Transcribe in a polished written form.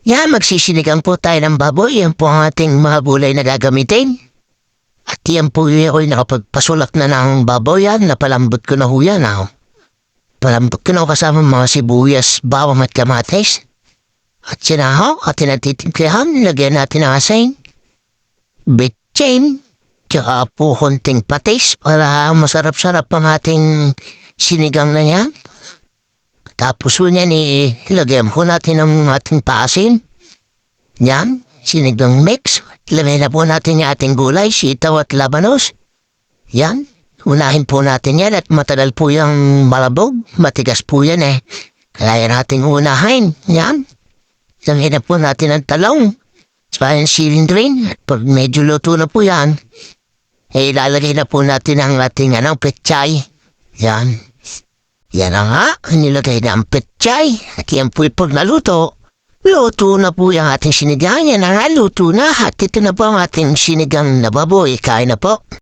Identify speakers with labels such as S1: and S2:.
S1: Yan, magsisinigang po tayo ng baboy. Yan po ang ating mga gulay na gagamitin. At yan po yung nakapagpasulak na ng baboy yan. Napalambot ko na ho yan. Palambot ko na ho kasama mga sibuyas, bawang at kamatis. At sinahaw at tinatitimplahan. Lagyan natin ng asin, bitchin, tsaka po konting patis para masarap-sarap ang ating sinigang na yan. Tapos po niyan, ilagyan po natin ang ating paasin. Yan, sinigang mix. Ilagay na po natin yung ating gulay, sitaw at labanos. Yan, unahin po natin yan at matagal po yung malabog. Matigas po yan Kaya natin unahin. Yan, ilagay na po natin ang talong. Saka yung silindrin. At pag medyo luto na po yan, ilalagay na po natin ang ating petchay. Yan. Yan na nga, nilagay na ang petchay. At yan po pag naluto, luto na po yung ating sinigang. Yan na nga, luto na. At ito na po ang ating sinigang na baboy. Kain na po.